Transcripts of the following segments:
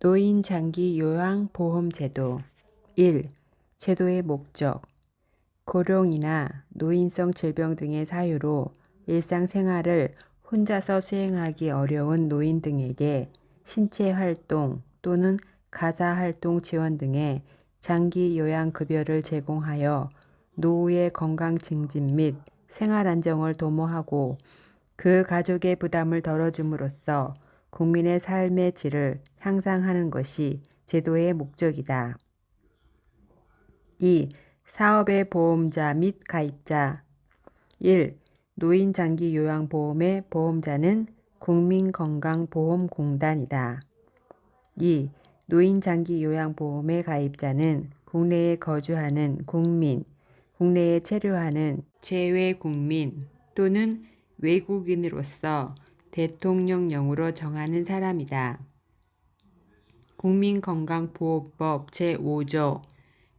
노인 장기 요양 보험 제도 1. 제도의 목적 고령이나 노인성 질병 등의 사유로 일상생활을 혼자서 수행하기 어려운 노인 등에게 신체 활동 또는 가사 활동 지원 등의 장기 요양 급여를 제공하여 노후의 건강 증진 및 생활 안정을 도모하고 그 가족의 부담을 덜어줌으로써 국민의 삶의 질을 향상하는 것이 제도의 목적이다. 2. 사업의 보험자 및 가입자 1. 노인장기요양보험의 보험자는 국민건강보험공단이다. 2. 노인장기요양보험의 가입자는 국내에 거주하는 국민, 국내에 체류하는 재외국민 또는 외국인으로서 대통령령으로 정하는 사람이다. 국민건강보호법 제5조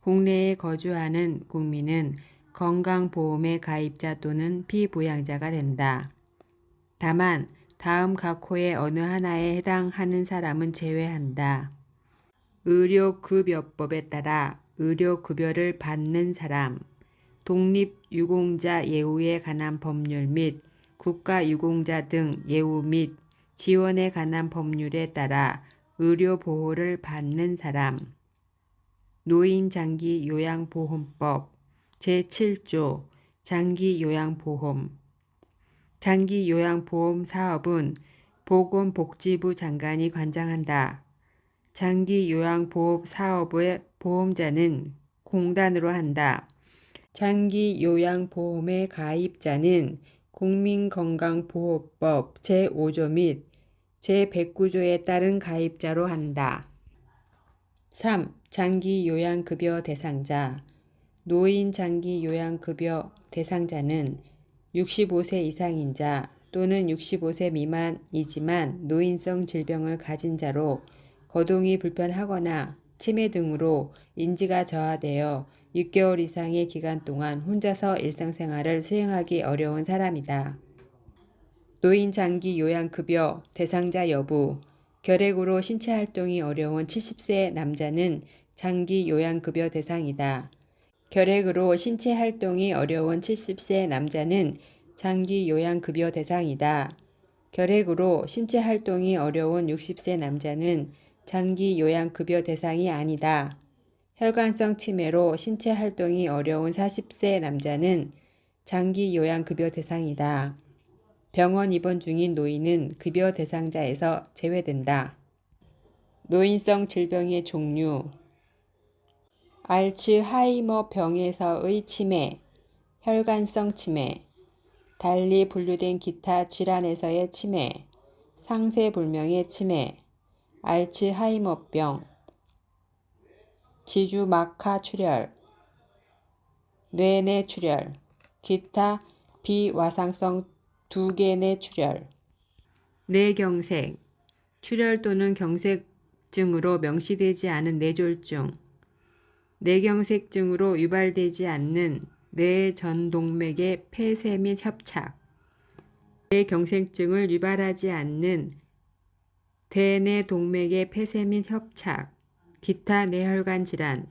국내에 거주하는 국민은 건강보험의 가입자 또는 피부양자가 된다. 다만 다음 각 호의 어느 하나에 해당하는 사람은 제외한다. 의료급여법에 따라 의료급여를 받는 사람, 독립유공자 예우에 관한 법률 및 국가유공자 등 예우 및 지원에 관한 법률에 따라 의료보호를 받는 사람, 노인장기요양보험법 제7조 장기요양보험 장기요양보험 사업은 보건복지부 장관이 관장한다. 장기요양보험 사업의 보험자는 공단으로 한다. 장기요양보험의 가입자는 국민건강보호법 제5조 및 제109조에 따른 가입자로 한다. 3. 장기요양급여 대상자 노인 장기요양급여 대상자는 65세 이상인 자 또는 65세 미만이지만 노인성 질병을 가진 자로 거동이 불편하거나 치매 등으로 인지가 저하되어 6개월 이상의 기간 동안 혼자서 일상생활을 수행하기 어려운 사람이다. 노인 장기 요양급여 대상자 여부 결핵으로 신체활동이 어려운 70세 남자는 장기 요양급여 대상이다. 결핵으로 신체활동이 어려운 70세 남자는 장기 요양급여 대상이다. 결핵으로 신체활동이 어려운 60세 남자는 장기 요양급여 대상이 아니다. 혈관성 치매로 신체활동이 어려운 40세 남자는 장기 요양급여 대상이다. 병원 입원 중인 노인은 급여 대상자에서 제외된다. 노인성 질병의 종류 알츠하이머 병에서의 치매, 혈관성 치매, 달리 분류된 기타 질환에서의 치매, 상세불명의 치매, 알츠하이머병, 지주막하 출혈, 뇌내 출혈, 기타 비와상성 두개내 출혈, 뇌경색, 출혈 또는 경색증으로 명시되지 않은 뇌졸중, 뇌경색증으로 유발되지 않는 뇌전동맥의 폐쇄 및 협착, 뇌경색증을 유발하지 않는 대뇌동맥의 폐쇄 및 협착, 기타 뇌혈관 질환,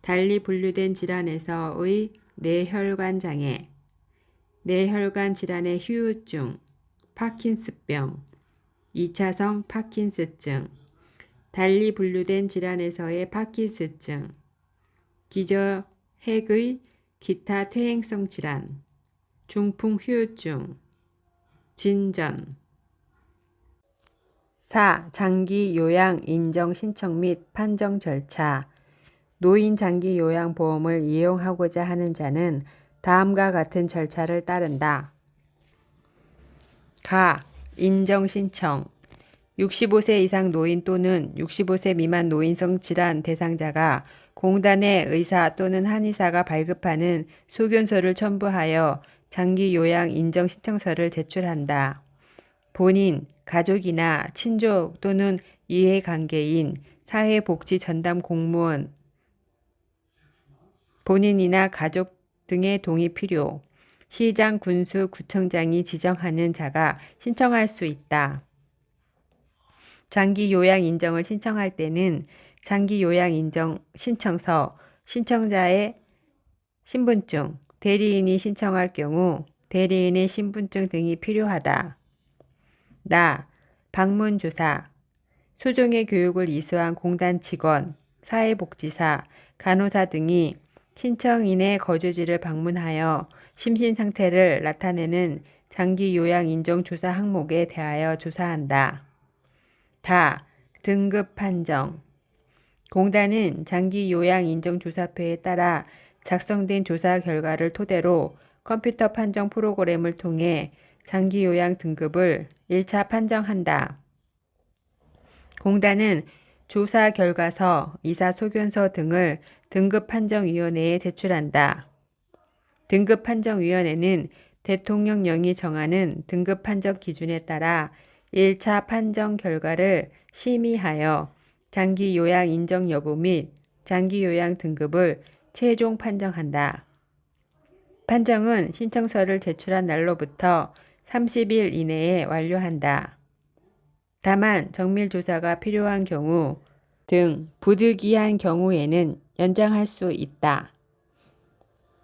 달리 분류된 질환에서의 뇌혈관 장애, 뇌혈관 질환의 후유증, 파킨스병, 2차성 파킨스증, 달리 분류된 질환에서의 파킨스증, 기저핵의 기타 퇴행성 질환, 중풍 후유증, 진전. 4. 장기 요양 인정 신청 및 판정 절차 노인 장기 요양 보험을 이용하고자 하는 자는 다음과 같은 절차를 따른다. 가. 인정 신청 65세 이상 노인 또는 65세 미만 노인성 질환 대상자가 공단의 의사 또는 한의사가 발급하는 소견서를 첨부하여 장기 요양 인정 신청서를 제출한다. 본인, 가족이나 친족 또는 이해관계인, 사회복지 전담 공무원, 본인이나 가족 등의 동의 필요, 시장, 군수, 구청장이 지정하는 자가 신청할 수 있다. 장기 요양 인정을 신청할 때는 장기 요양 인정 신청서, 신청자의 신분증, 대리인이 신청할 경우 대리인의 신분증 등이 필요하다. 방문조사, 수종의 교육을 이수한 공단 직원, 사회복지사, 간호사 등이 신청인의 거주지를 방문하여 심신 상태를 나타내는 장기 요양 인정 조사 항목에 대하여 조사한다. 등급 판정. 공단은 장기 요양 인정 조사표에 따라 작성된 조사 결과를 토대로 컴퓨터 판정 프로그램을 통해 장기 요양 등급을 1차 판정한다. 공단은 조사 결과서, 이사소견서 등을 등급판정위원회에 제출한다. 등급판정위원회는 대통령령이 정하는 등급판정 기준에 따라 1차 판정 결과를 심의하여 장기 요양 인정 여부 및 장기 요양 등급을 최종 판정한다. 판정은 신청서를 제출한 날로부터 30일 이내에 완료한다. 다만 정밀조사가 필요한 경우 등 부득이한 경우에는 연장할 수 있다.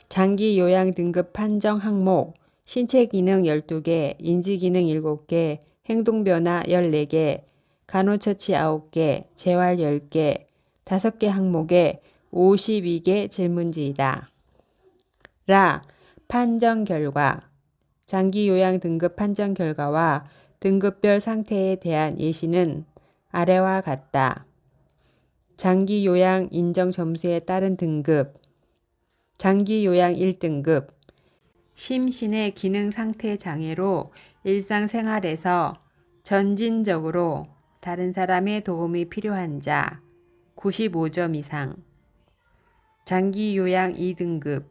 장기 요양 등급 판정 항목, 신체기능 12개, 인지기능 7개, 행동변화 14개, 간호처치 9개, 재활 10개, 5개 항목에 52개 질문지이다. 판정 결과. 장기 요양 등급 판정 결과와 등급별 상태에 대한 예시는 아래와 같다. 장기 요양 인정 점수에 따른 등급. 장기 요양 1등급. 심신의 기능 상태 장애로 일상생활에서 전진적으로 다른 사람의 도움이 필요한 자 95점 이상. 장기 요양 2등급.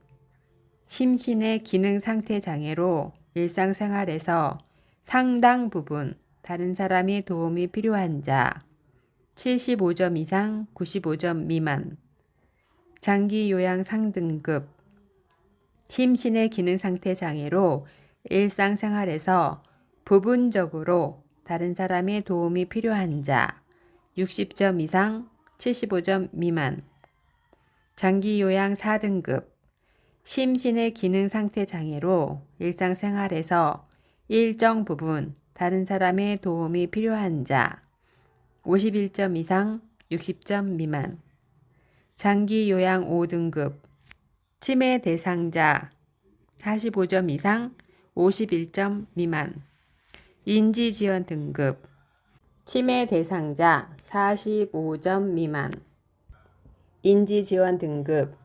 심신의 기능 상태 장애로 일상생활에서 상당 부분 다른 사람의 도움이 필요한 자 75점 이상 95점 미만. 장기 요양 상등급. 심신의 기능 상태 장애로 일상생활에서 부분적으로 다른 사람의 도움이 필요한 자 60점 이상 75점 미만. 장기 요양 4등급. 심신의 기능 상태 장애로 일상생활에서 일정 부분 다른 사람의 도움이 필요한 자 51점 이상 60점 미만. 장기 요양 5등급. 치매 대상자 45점 이상 51점 미만. 인지지원 등급. 치매 대상자 45점 미만. 인지지원 등급.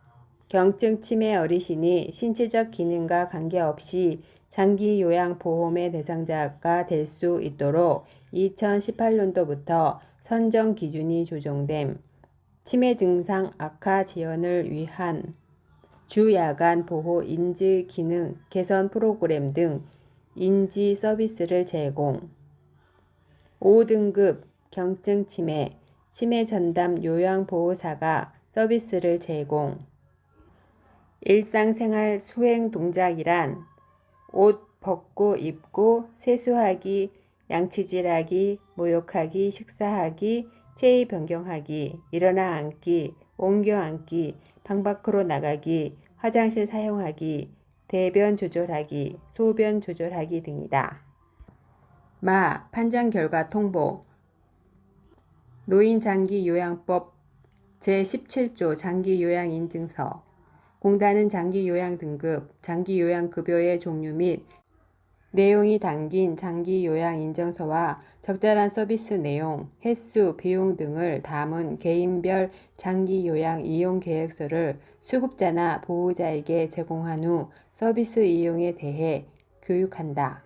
경증 치매 어르신이 신체적 기능과 관계없이 장기 요양 보험의 대상자가 될 수 있도록 2018년도부터 선정 기준이 조정됨. 치매 증상 악화 지연을 위한 주야간 보호 인지 기능 개선 프로그램 등 인지 서비스를 제공. 5등급 경증 치매, 치매 전담 요양보호사가 서비스를 제공. 일상생활 수행 동작이란 옷 벗고 입고 세수하기, 양치질하기, 목욕하기, 식사하기, 체위 변경하기, 일어나 앉기, 옮겨 앉기, 방 밖으로 나가기, 화장실 사용하기, 대변 조절하기, 소변 조절하기 등이다. 판정 결과 통보. 노인장기요양법 제17조 장기요양인증서. 공단은 장기요양 등급, 장기요양급여의 종류 및 내용이 담긴 장기요양인증서와 적절한 서비스 내용, 횟수, 비용 등을 담은 개인별 장기요양 이용계획서를 수급자나 보호자에게 제공한 후 서비스 이용에 대해 교육한다.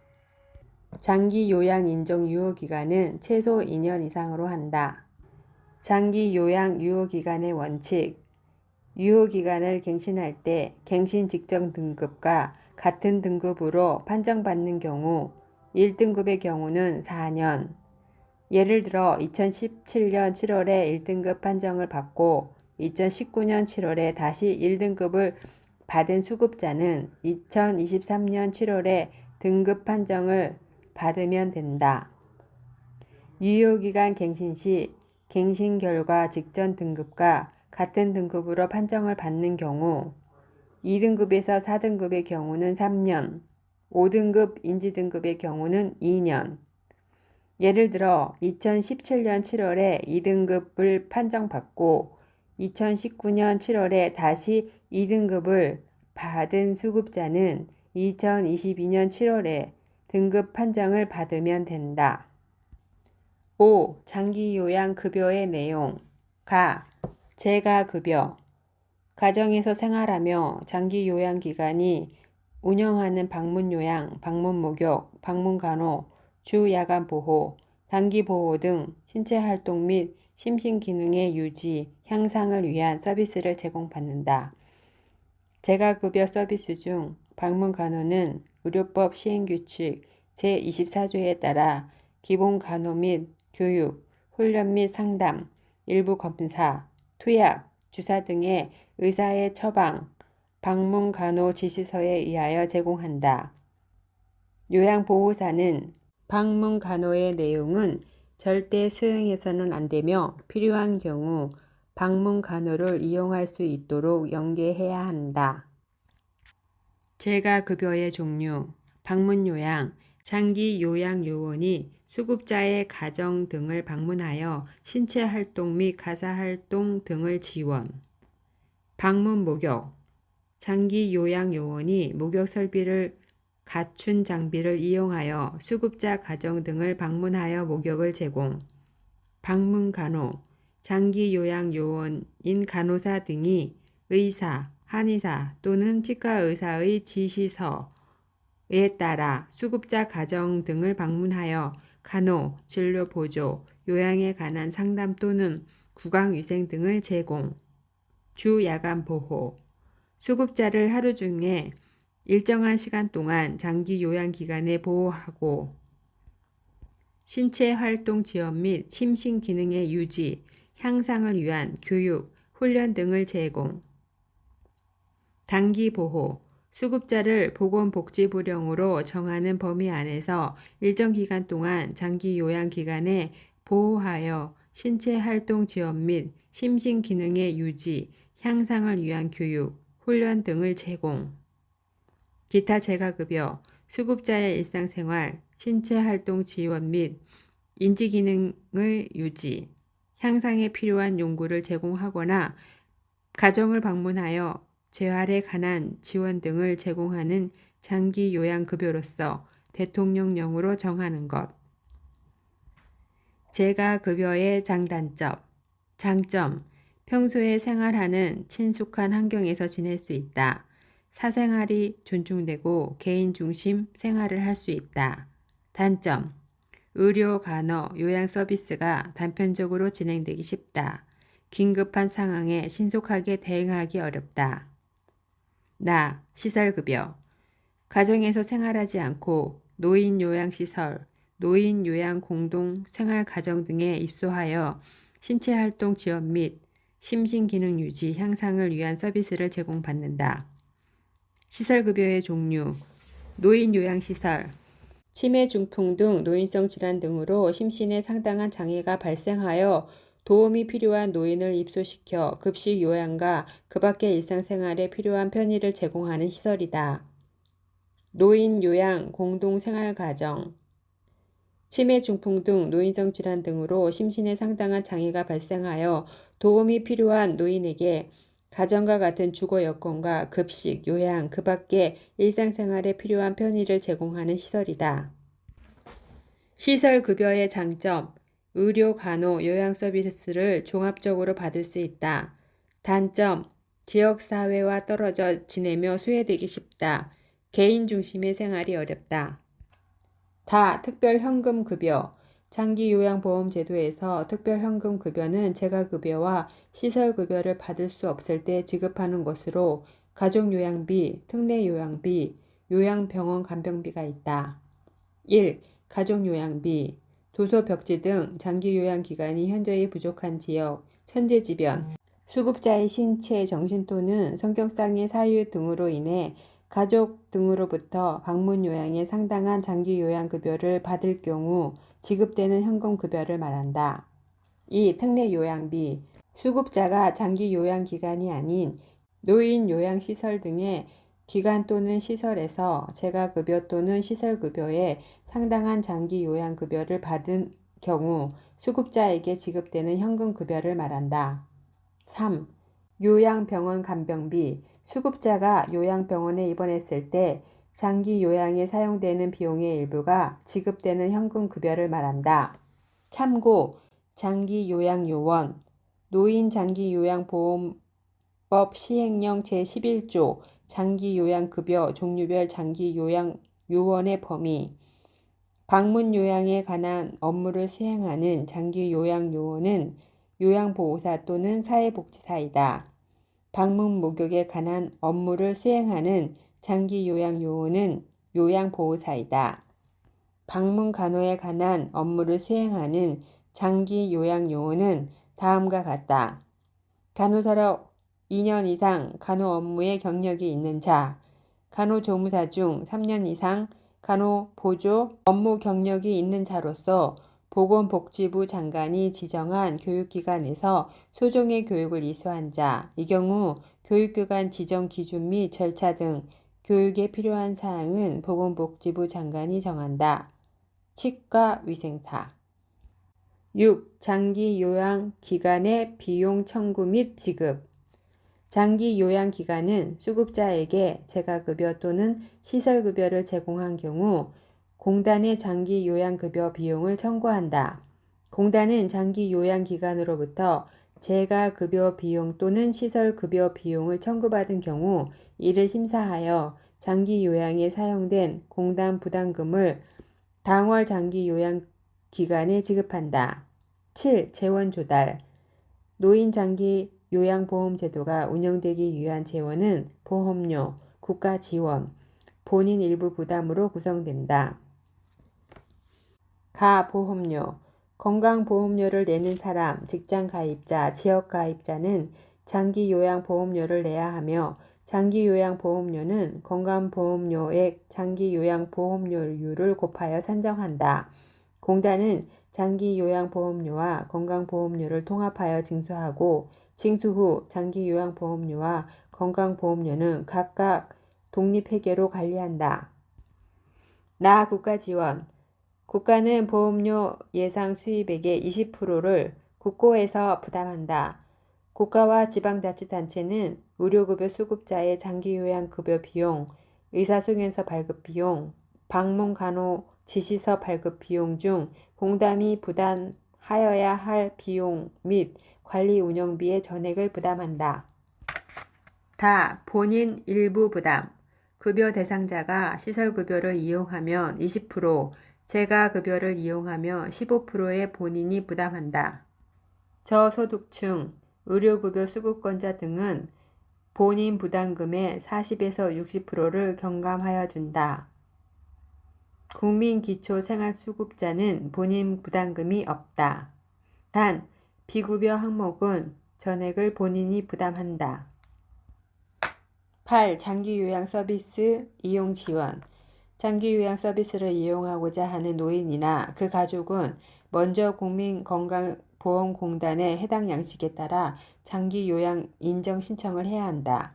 장기요양 인정 유효기간은 최소 2년 이상으로 한다. 장기요양 유효기간의 원칙. 유효기간을 갱신할 때 갱신 직전 등급과 같은 등급으로 판정받는 경우 1등급의 경우는 4년. 예를 들어 2017년 7월에 1등급 판정을 받고 2019년 7월에 다시 1등급을 받은 수급자는 2023년 7월에 등급 판정을 받으면 된다. 유효기간 갱신 시 갱신 결과 직전 등급과 같은 등급으로 판정을 받는 경우 2등급에서 4등급의 경우는 3년, 5등급 인지등급의 경우는 2년. 예를 들어 2017년 7월에 2등급을 판정받고 2019년 7월에 다시 2등급을 받은 수급자는 2022년 7월에 등급 판정을 받으면 된다. 5. 장기요양급여의 내용. 재가급여. 가정에서 생활하며 장기요양기관이 운영하는 방문요양, 방문목욕, 방문간호, 주야간보호, 단기보호 등 신체활동 및 심신기능의 유지, 향상을 위한 서비스를 제공받는다. 재가급여 서비스 중 방문간호는 의료법 시행규칙 제24조에 따라 기본간호 및 교육, 훈련 및 상담, 일부 검사, 투약, 주사 등의 의사의 처방, 방문간호 지시서에 의하여 제공한다. 요양보호사는 방문간호의 내용은 절대 수용해서는 안 되며 필요한 경우 방문간호를 이용할 수 있도록 연계해야 한다. 재가급여의 종류. 방문요양, 장기요양요원이 수급자의 가정 등을 방문하여 신체활동 및 가사활동 등을 지원. 방문목욕, 장기요양요원이 목욕설비를 갖춘 장비를 이용하여 수급자 가정 등을 방문하여 목욕을 제공. 방문간호, 장기요양요원인 간호사 등이 의사, 한의사 또는 치과의사의 지시서에 따라 수급자 가정 등을 방문하여 간호, 진료 보조, 요양에 관한 상담 또는 구강위생 등을 제공. 주야간보호, 수급자를 하루 중에 일정한 시간 동안 장기요양기관에 보호하고 신체활동 지원 및 심신기능의 유지, 향상을 위한 교육, 훈련 등을 제공. 단기보호, 수급자를 보건복지부령으로 정하는 범위 안에서 일정 기간 동안 장기요양기관에 보호하여 신체활동 지원 및 심신기능의 유지, 향상을 위한 교육, 훈련 등을 제공. 기타 재가급여, 수급자의 일상생활, 신체활동 지원 및 인지기능의 유지, 향상에 필요한 용구를 제공하거나 가정을 방문하여 재활에 관한 지원 등을 제공하는 장기요양급여로서 대통령령으로 정하는 것. 재가급여의 장단점. 장점. 평소에 생활하는 친숙한 환경에서 지낼 수 있다. 사생활이 존중되고 개인 중심 생활을 할 수 있다. 단점. 의료, 간호, 요양 서비스가 단편적으로 진행되기 쉽다. 긴급한 상황에 신속하게 대응하기 어렵다. 시설급여. 가정에서 생활하지 않고 노인 요양시설, 노인 요양 공동 생활가정 등에 입소하여 신체활동 지원 및 심신기능 유지, 향상을 위한 서비스를 제공받는다. 시설급여의 종류. 노인 요양시설. 치매, 중풍 등 노인성 질환 등으로 심신에 상당한 장애가 발생하여 도움이 필요한 노인을 입소시켜 급식 요양과 그 밖의 일상생활에 필요한 편의를 제공하는 시설이다. 노인 요양 공동생활가정. 치매, 중풍 등 노인성 질환 등으로 심신에 상당한 장애가 발생하여 도움이 필요한 노인에게 가정과 같은 주거 여건과 급식, 요양, 그 밖의 일상생활에 필요한 편의를 제공하는 시설이다. 시설급여의 장점. 의료, 간호, 요양 서비스를 종합적으로 받을 수 있다. 단점. 지역사회와 떨어져 지내며 소외되기 쉽다. 개인 중심의 생활이 어렵다. 특별현금급여. 장기요양보험제도에서 특별현금급여는 재가급여와 시설급여를 받을 수 없을 때 지급하는 것으로 가족요양비, 특례요양비, 요양병원 간병비가 있다. 1. 가족요양비. 도서, 벽지 등 장기요양기관이 현저히 부족한 지역, 천재지변, 수급자의 신체, 정신 또는 성격상의 사유 등으로 인해 가족 등으로부터 방문 요양에 상당한 장기 요양급여를 받을 경우 지급되는 현금급여를 말한다. 2. 특례 요양비. 수급자가 장기 요양 기간이 아닌 노인 요양시설 등의 기관 또는 시설에서 재가급여 또는 시설급여에 상당한 장기 요양급여를 받은 경우 수급자에게 지급되는 현금급여를 말한다. 3. 요양병원 간병비. 수급자가 요양병원에 입원했을 때 장기 요양에 사용되는 비용의 일부가 지급되는 현금급여를 말한다. 참고 장기요양요원, 노인장기요양보험법 시행령 제11조 장기요양급여 종류별 장기요양요원의 범위. 방문요양에 관한 업무를 수행하는 장기요양요원은 요양보호사 또는 사회복지사이다. 방문 목욕에 관한 업무를 수행하는 장기요양요원은 요양보호사이다. 방문 간호에 관한 업무를 수행하는 장기요양요원은 다음과 같다. 간호사로 2년 이상 간호 업무에 경력이 있는 자, 간호조무사 중 3년 이상 간호보조 업무 경력이 있는 자로서 보건복지부 장관이 지정한 교육기관에서 소정의 교육을 이수한 자, 이 경우 교육기관 지정 기준 및 절차 등 교육에 필요한 사항은 보건복지부 장관이 정한다. 치과위생사. 6. 장기요양기관의 비용 청구 및 지급. 장기요양기관은 수급자에게 재가급여 또는 시설급여를 제공한 경우 공단의 장기요양급여 비용을 청구한다. 공단은 장기요양기관으로부터 재가급여 비용 또는 시설급여 비용을 청구받은 경우 이를 심사하여 장기요양에 사용된 공단 부담금을 당월 장기요양기관에 지급한다. 7. 재원조달. 노인장기요양보험제도가 운영되기 위한 재원은 보험료, 국가지원, 본인 일부 부담으로 구성된다. 가보험료. 건강보험료를 내는 사람, 직장가입자, 지역가입자는 장기요양보험료를 내야 하며 장기요양보험료는 건강보험료액 장기요양보험료율을 곱하여 산정한다. 공단은 장기요양보험료와 건강보험료를 통합하여 징수하고 징수 후 장기요양보험료와 건강보험료는 각각 독립회계로 관리한다. 나 국가지원. 국가는 보험료 예상 수입액의 20%를 국고에서 부담한다. 국가와 지방자치단체는 의료급여 수급자의 장기요양급여 비용, 의사소견서 발급 비용, 방문간호 지시서 발급 비용 중 공단이 부담하여야 할 비용 및 관리 운영비의 전액을 부담한다. 다 본인 일부 부담. 급여 대상자가 시설급여를 이용하면 20%, 재가급여를 이용하면 15%의 본인이 부담한다. 저소득층, 의료급여 수급권자 등은 본인 부담금의 40에서 60%를 경감하여 준다. 국민기초생활수급자는 본인 부담금이 없다. 단, 비급여 항목은 전액을 본인이 부담한다. 8. 장기요양 서비스 이용 지원. 장기요양 서비스를 이용하고자 하는 노인이나 그 가족은 먼저 국민건강보험공단의 해당 양식에 따라 장기요양 인정 신청을 해야 한다.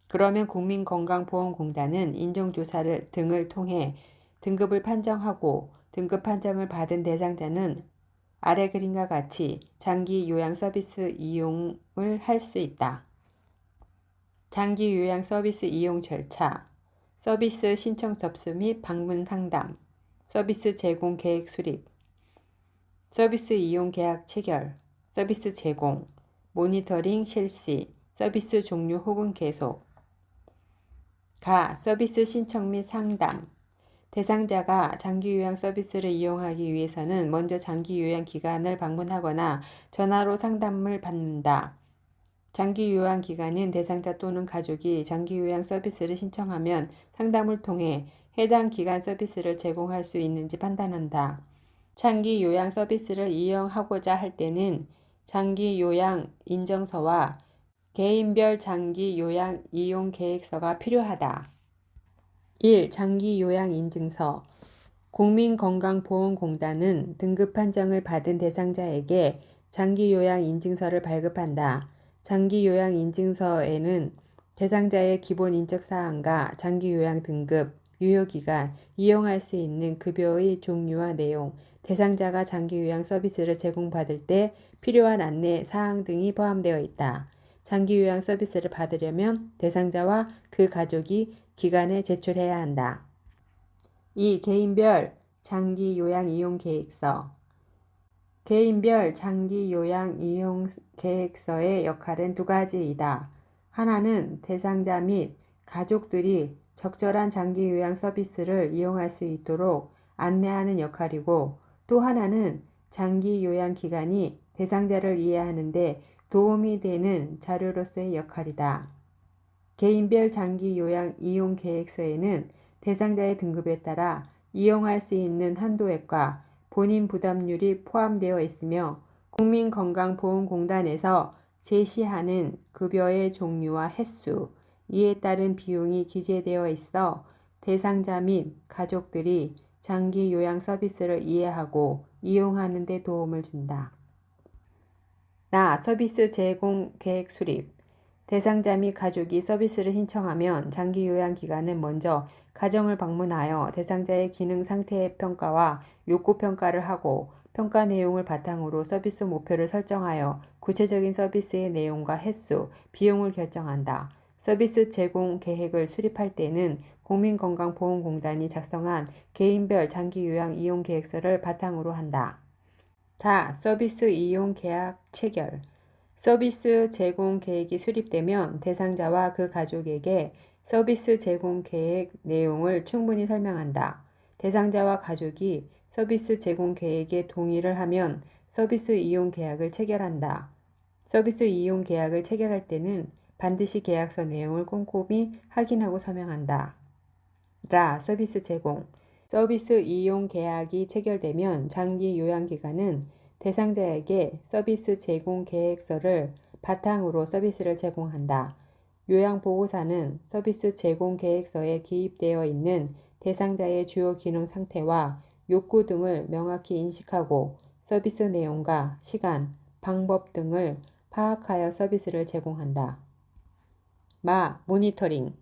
그러면 국민건강보험공단은 인정조사를 등을 통해 등급을 판정하고 등급 판정을 받은 대상자는 아래 그림과 같이 장기요양 서비스 이용을 할 수 있다. 장기요양 서비스 이용 절차. 서비스 신청 접수 및 방문 상담, 서비스 제공 계획 수립, 서비스 이용 계약 체결, 서비스 제공, 모니터링 실시, 서비스 종료 혹은 계속. 서비스 신청 및 상담. 대상자가 장기요양 서비스를 이용하기 위해서는 먼저 장기요양 기관을 방문하거나 전화로 상담을 받는다. 장기요양 기관은 대상자 또는 가족이 장기요양 서비스를 신청하면 상담을 통해 해당 기관 서비스를 제공할 수 있는지 판단한다. 장기요양 서비스를 이용하고자 할 때는 장기요양 인정서와 개인별 장기요양 이용 계획서가 필요하다. 1. 장기요양인증서. 국민건강보험공단은 등급 판정을 받은 대상자에게 장기요양인증서를 발급한다. 장기요양인증서에는 대상자의 기본 인적사항과 장기요양 등급, 유효기간, 이용할 수 있는 급여의 종류와 내용, 대상자가 장기요양 서비스를 제공받을 때 필요한 안내 사항 등이 포함되어 있다. 장기요양 서비스를 받으려면 대상자와 그 가족이 기관에 제출해야 한다. 2. 개인별 장기요양 이용 계획서. 개인별 장기요양 이용 계획서의 역할은 두 가지이다. 하나는 대상자 및 가족들이 적절한 장기요양 서비스를 이용할 수 있도록 안내하는 역할이고, 또 하나는 장기요양 기간이 대상자를 이해하는 데 도움이 되는 자료로서의 역할이다. 개인별 장기요양 이용 계획서에는 대상자의 등급에 따라 이용할 수 있는 한도액과 본인 부담률이 포함되어 있으며, 국민건강보험공단에서 제시하는 급여의 종류와 횟수, 이에 따른 비용이 기재되어 있어 대상자 및 가족들이 장기요양 서비스를 이해하고 이용하는 데 도움을 준다. 서비스 제공 계획 수립. 대상자 및 가족이 서비스를 신청하면 장기요양기관은 먼저 가정을 방문하여 대상자의 기능 상태의 평가와 욕구 평가를 하고, 평가 내용을 바탕으로 서비스 목표를 설정하여 구체적인 서비스의 내용과 횟수, 비용을 결정한다. 서비스 제공 계획을 수립할 때는 국민건강보험공단이 작성한 개인별 장기요양 이용 계획서를 바탕으로 한다. 서비스 이용 계약 체결. 서비스 제공 계획이 수립되면 대상자와 그 가족에게 서비스 제공 계획 내용을 충분히 설명한다. 대상자와 가족이 서비스 제공 계획에 동의를 하면 서비스 이용 계약을 체결한다. 서비스 이용 계약을 체결할 때는 반드시 계약서 내용을 꼼꼼히 확인하고 서명한다. 서비스 제공. 서비스 이용 계약이 체결되면 장기 요양기관은 대상자에게 서비스 제공 계획서를 바탕으로 서비스를 제공한다. 요양보호사는 서비스 제공 계획서에 기입되어 있는 대상자의 주요 기능 상태와 욕구 등을 명확히 인식하고 서비스 내용과 시간, 방법 등을 파악하여 서비스를 제공한다. 모니터링.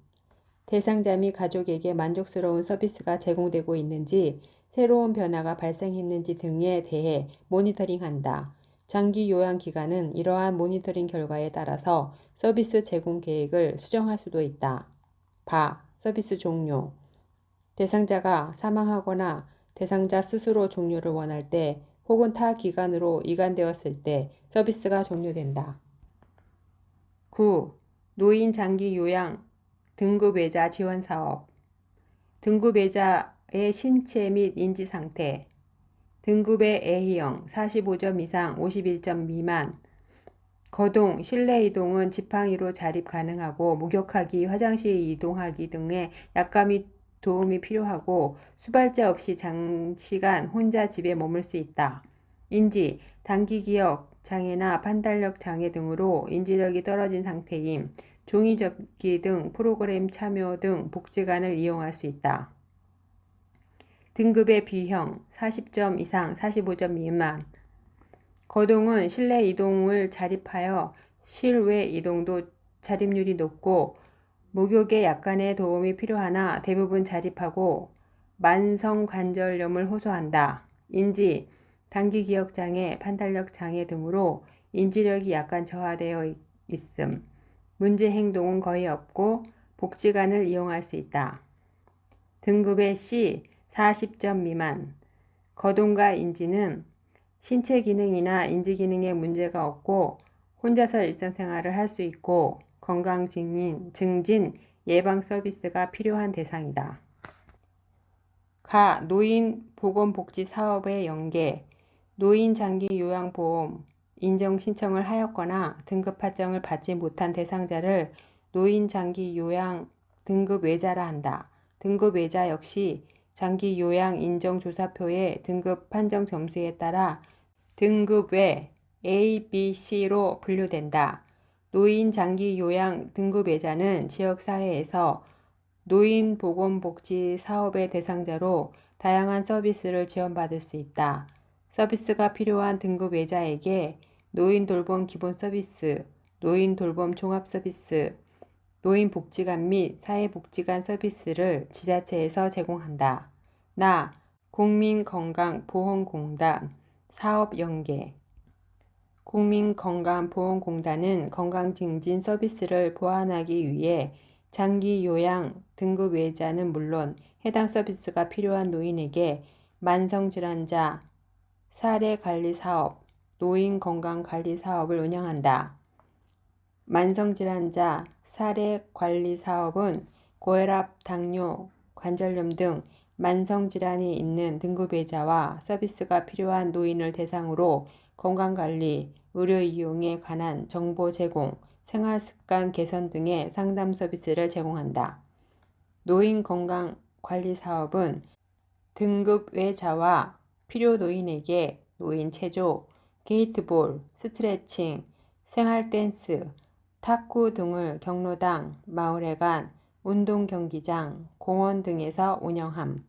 대상자 및 가족에게 만족스러운 서비스가 제공되고 있는지, 새로운 변화가 발생했는지 등에 대해 모니터링한다. 장기 요양 기간은 이러한 모니터링 결과에 따라서 서비스 제공 계획을 수정할 수도 있다. 서비스 종료. 대상자가 사망하거나 대상자 스스로 종료를 원할 때, 혹은 타 기관으로 이관되었을 때 서비스가 종료된다. 9. 노인 장기 요양 등급외자 지원 사업. 등급외자의 신체 및 인지 상태. 등급의 A형 45점 이상 51점 미만. 거동, 실내 이동은 지팡이로 자립 가능하고, 목욕하기, 화장실 이동하기 등의 약감이 도움이 필요하고, 수발자 없이 장시간 혼자 집에 머물 수 있다. 인지, 단기 기억 장애나 판단력 장애 등으로 인지력이 떨어진 상태임. 종이 접기 등 프로그램 참여 등 복지관을 이용할 수 있다. 등급의 B형 40점 이상 45점 미만. 거동은 실내 이동을 자립하여 실외 이동도 자립률이 높고, 목욕에 약간의 도움이 필요하나 대부분 자립하고 만성 관절염을 호소한다. 인지, 단기 기억 장애, 판단력 장애 등으로 인지력이 약간 저하되어 있음. 문제 행동은 거의 없고 복지관을 이용할 수 있다. 등급의 C 40점 미만. 거동과 인지는 신체 기능이나 인지 기능에 문제가 없고 혼자서 일상생활을 할 수 있고, 건강 증진 예방 서비스가 필요한 대상이다. 노인 보건복지 사업의 연계. 노인 장기 요양보험 인정 신청을 하였거나 등급 판정을 받지 못한 대상자를 노인 장기 요양 등급 외자라 한다. 등급 외자 역시 장기 요양 인정 조사표의 등급 판정 점수에 따라 등급 외 A, B, C로 분류된다. 노인 장기 요양 등급 외자는 지역사회에서 노인보건복지 사업의 대상자로 다양한 서비스를 지원받을 수 있다. 서비스가 필요한 등급 외자에게 노인돌봄 기본 서비스, 노인돌봄 종합 서비스, 노인복지관 및 사회복지관 서비스를 지자체에서 제공한다. 국민건강보험공단 사업 연계. 국민건강보험공단은 건강증진 서비스를 보완하기 위해 장기요양 등급 외자는 물론 해당 서비스가 필요한 노인에게 만성질환자 사례관리사업, 노인건강관리사업을 운영한다. 만성질환자 사례관리사업은 고혈압, 당뇨, 관절염 등 만성질환이 있는 등급외자와 서비스가 필요한 노인을 대상으로 건강관리, 의료 이용에 관한 정보 제공, 생활습관 개선 등의 상담 서비스를 제공한다. 노인건강관리사업은 등급외자와 필요 노인에게 노인 체조, 게이트볼, 스트레칭, 생활댄스, 탁구 등을 경로당, 마을회관, 운동경기장, 공원 등에서 운영함.